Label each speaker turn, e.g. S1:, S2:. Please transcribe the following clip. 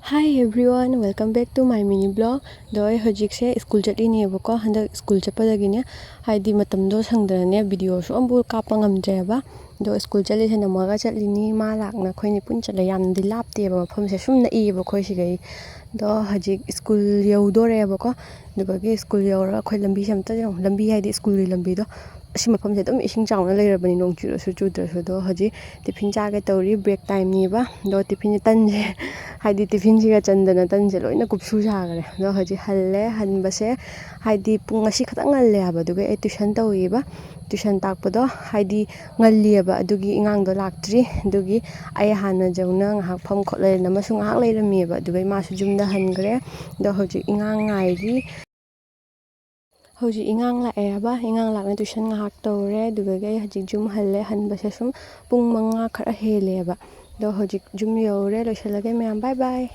S1: Hi everyone, welcome back to my mini blog. Doi hojikse school chatlinebako handak school chappadagine haidi matamdo sangdane video so ambu kapa ngamdreba do school chali namaga chatlini ma lakna khoini pun chala yamdi lapteba mafamse sumna ieba khoi sigai do hojik school yaudoreba dubagi school yaura khoi lambi samta lambi haidi school gi lambi do asi mafamse dum ising chawna leirabani nong churasu chudrasu do hoji tiffin chage tawri break time ni ba do tiffin tanje haidi tiffin siga chandana tanje loina kupsu sagare do hoji halle hanbase haidi pung asi khatang ngalle haba duga tuition tawi ba tuition takpado haidi ngalli ba adugi ingang do laktri dugi ay hana jauna ngahak pham khotle namasung ngahak leirami ba duga masu jumda hangre do hoji ingang ngairi hoji ingang lae ba ingang lakna tuition ngahak tawre duga hoji jum halle hanbase sum pung manga khara hele ba do hoji jum yore loisalage ma'am bye bye.